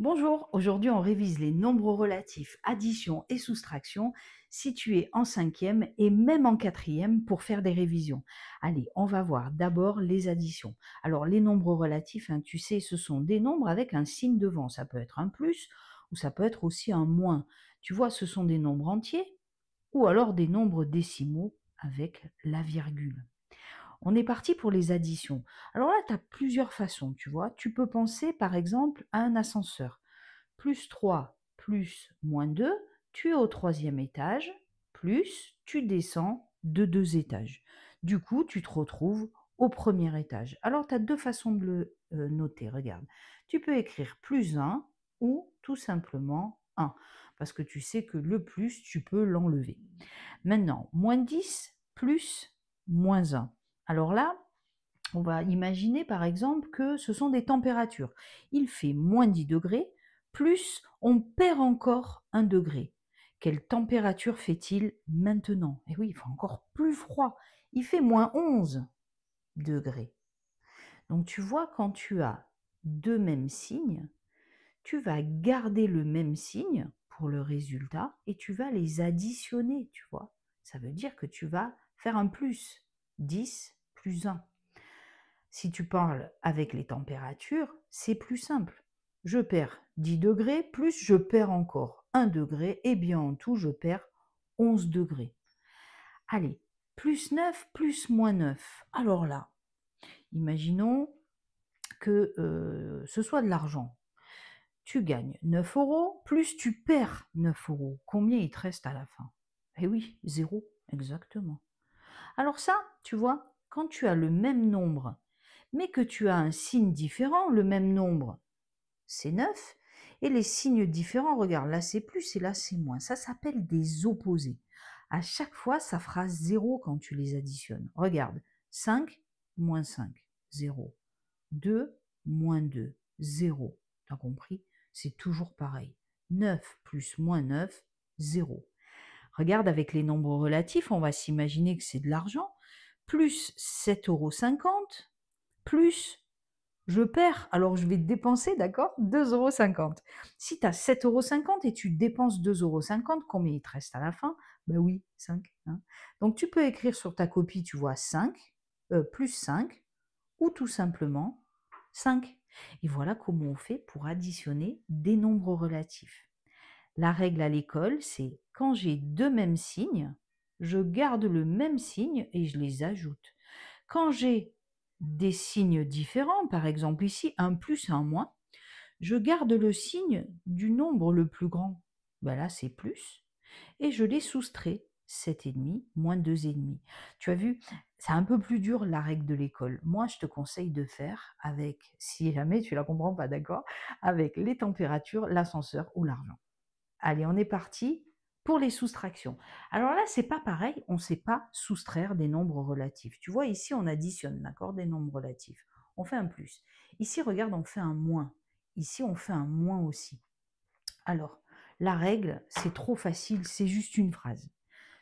Bonjour, aujourd'hui on révise les nombres relatifs, addition et soustraction situés en cinquième et même en quatrième pour faire des révisions. Allez, on va voir d'abord les additions. Alors les nombres relatifs, tu sais, ce sont des nombres avec un signe devant. Ça peut être un plus ou ça peut être aussi un moins. Tu vois, ce sont des nombres entiers ou alors des nombres décimaux avec la virgule. On est parti pour les additions. Alors là, tu as plusieurs façons, tu vois. Tu peux penser par exemple à un ascenseur. Plus 3 plus moins 2, tu es au troisième étage, plus tu descends de 2 étages. Du coup, tu te retrouves au premier étage. Alors, tu as deux façons de le noter, regarde. Tu peux écrire plus 1 ou tout simplement 1, parce que tu sais que le plus, tu peux l'enlever. Maintenant, moins 10 plus moins 1. Alors là, on va imaginer par exemple que ce sont des températures. Il fait moins 10 degrés, plus on perd encore 1 degré. Quelle température fait-il maintenant? Eh oui, il fait encore plus froid. Il fait moins 11 degrés. Donc tu vois, quand tu as deux mêmes signes, tu vas garder le même signe pour le résultat et tu vas les additionner, tu vois. Ça veut dire que tu vas faire un plus. 10 plus 1. Si tu parles avec les températures, c'est plus simple. Je perds 10 degrés, plus je perds encore 1 degré, et bien en tout, je perds 11 degrés. Allez, plus 9 plus moins 9. Alors là, imaginons que ce soit de l'argent. Tu gagnes 9 euros, plus tu perds 9 euros. Combien il te reste à la fin? Eh oui, zéro, exactement. Alors ça, tu vois, quand tu as le même nombre, mais que tu as un signe différent, le même nombre, c'est 9, et les signes différents, regarde, là c'est plus et là c'est moins. Ça s'appelle des opposés. À chaque fois, ça fera 0 quand tu les additionnes. Regarde, 5 moins 5, 0. 2 moins 2, 0. T'as compris? C'est toujours pareil. 9 plus moins 9, 0. Regarde, avec les nombres relatifs, on va s'imaginer que c'est de l'argent. Plus 7,50 €, plus je perds, alors je vais dépenser, d'accord, 2,50 €. Si tu as 7,50 € et tu dépenses 2,50 €, combien il te reste à la fin? Ben oui, 5. Hein. Donc tu peux écrire sur ta copie, tu vois, 5, plus 5, ou tout simplement 5. Et voilà comment on fait pour additionner des nombres relatifs. La règle à l'école, c'est quand j'ai deux mêmes signes, je garde le même signe et je les ajoute. Quand j'ai des signes différents, par exemple ici un plus, un moins, je garde le signe du nombre le plus grand. Ben là, c'est plus. Et je les soustrais. 7,5 moins 2,5. Tu as vu, c'est un peu plus dur la règle de l'école. Moi, je te conseille de faire avec, si jamais tu la comprends pas, d'accord, avec les températures, l'ascenseur ou l'argent. Allez, on est parti pour les soustractions. Alors là, c'est pas pareil, on ne sait pas soustraire des nombres relatifs. Tu vois, ici, on additionne, d'accord, des nombres relatifs. On fait un plus. Ici, regarde, on fait un moins. Ici, on fait un moins aussi. Alors, la règle, c'est trop facile, c'est juste une phrase.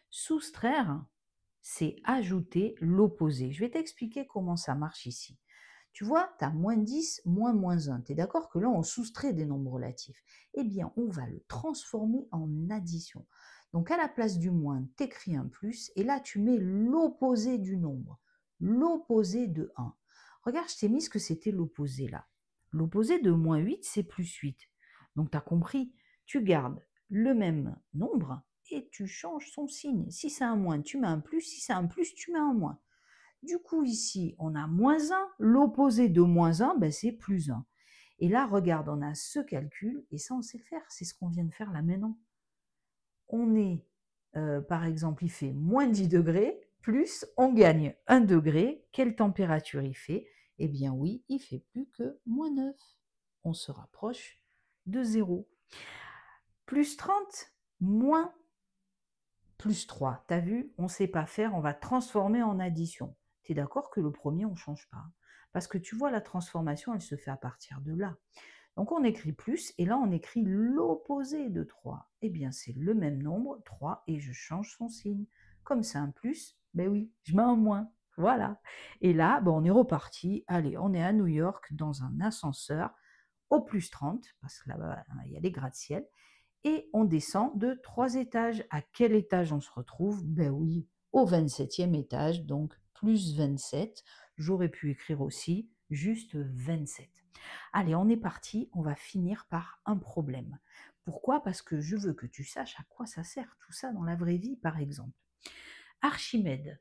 Soustraire, c'est ajouter l'opposé. Je vais t'expliquer comment ça marche ici. Tu vois, tu as moins 10, moins 1. Tu es d'accord que là, on soustrait des nombres relatifs. Eh bien, on va le transformer en addition. Donc, à la place du moins, tu écris un plus, et là, tu mets l'opposé du nombre, l'opposé de 1. Regarde, je t'ai mis ce que c'était l'opposé là. L'opposé de moins 8, c'est plus 8. Donc, tu as compris, tu gardes le même nombre et tu changes son signe. Si c'est un moins, tu mets un plus. Si c'est un plus, tu mets un moins. Du coup, ici, on a moins 1. L'opposé de moins 1, ben, c'est plus 1. Et là, regarde, on a ce calcul, et ça, on sait le faire. C'est ce qu'on vient de faire là maintenant. On est, par exemple, il fait moins 10 degrés, plus on gagne 1 degré. Quelle température il fait? Eh bien oui, il fait plus que moins 9. On se rapproche de 0. Plus 30, moins plus 3. T'as vu, on ne sait pas faire, on va transformer en addition. Tu es d'accord que le premier, on ne change pas? Parce que tu vois, la transformation, elle se fait à partir de là. Donc on écrit plus, et là on écrit l'opposé de 3. Eh bien c'est le même nombre, 3, et je change son signe. Comme c'est un plus, ben oui, je mets un moins. Voilà. Et là, ben, on est reparti. Allez, on est à New York dans un ascenseur. au plus 30, parce que là-bas, il y a les gratte-ciel, et on descend de 3 étages. À quel étage on se retrouve? Ben oui, au 27e étage, donc plus 27. J'aurais pu écrire aussi juste 27. Allez, on est parti, on va finir par un problème. Pourquoi? Parce que je veux que tu saches à quoi ça sert tout ça dans la vraie vie, par exemple. Archimède,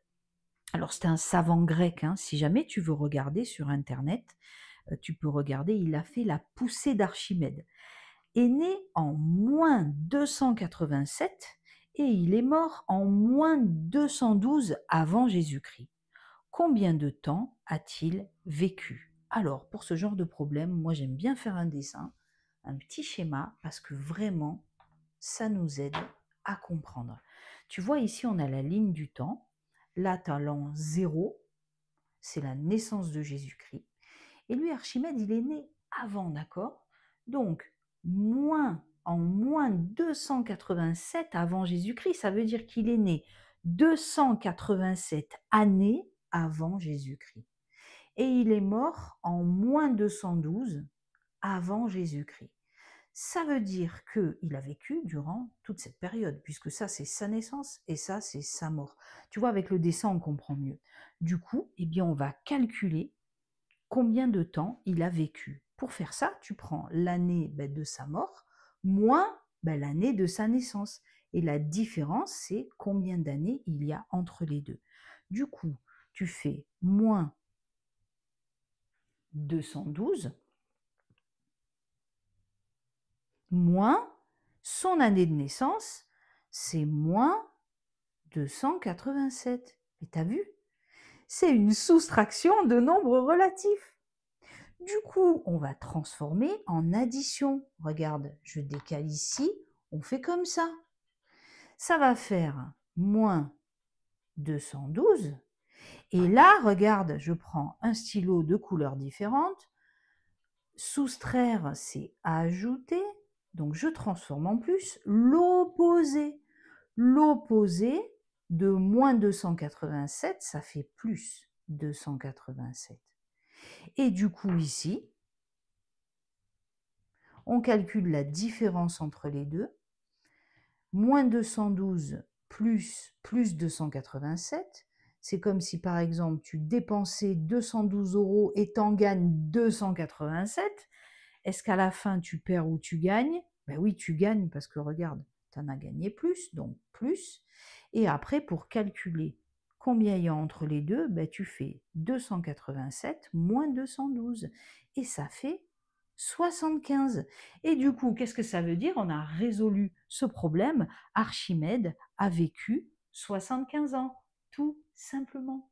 alors c'est un savant grec, hein, si jamais tu veux regarder sur Internet, tu peux regarder, il a fait la poussée d'Archimède. Est né en moins 287 et il est mort en moins 212 avant Jésus-Christ. Combien de temps a-t-il vécu? Alors, pour ce genre de problème, moi j'aime bien faire un dessin, un petit schéma, parce que vraiment, ça nous aide à comprendre. Tu vois, ici, on a la ligne du temps. Là, tu as l'an 0, c'est la naissance de Jésus-Christ. Et lui, Archimède, il est né avant, d'accord? Donc, en moins 287 avant Jésus-Christ, ça veut dire qu'il est né 287 années avant Jésus-Christ. Et il est mort en moins 212 avant Jésus-Christ. Ça veut dire qu'il a vécu durant toute cette période, puisque ça, c'est sa naissance et ça, c'est sa mort. Tu vois, avec le dessin, on comprend mieux. Du coup, eh bien, on va calculer combien de temps il a vécu. Pour faire ça, tu prends l'année de sa mort moins l'année de sa naissance. Et la différence, c'est combien d'années il y a entre les deux. Du coup, tu fais moins 212 moins son année de naissance, c'est moins 287. Et t'as vu? C'est une soustraction de nombres relatifs. Du coup, on va transformer en addition. Regarde, je décale ici, on fait comme ça. Ça va faire moins 212. Et là, regarde, je prends un stylo de couleurs différentes. Soustraire, c'est ajouter. Donc, je transforme en plus l'opposé. L'opposé de moins 287, ça fait plus 287. Et du coup, ici, on calcule la différence entre les deux. Moins 212 plus 287, c'est comme si par exemple tu dépensais 212 € et t'en gagnes 287. Est-ce qu'à la fin tu perds ou tu gagnes? Ben oui, tu gagnes parce que regarde, tu en as gagné plus, donc plus. Et après, pour calculer combien il y a entre les deux, ben tu fais 287 moins 212 et ça fait 75. Et du coup, qu'est-ce que ça veut dire? On a résolu ce problème. Archimède a vécu 75 ans, tout simplement.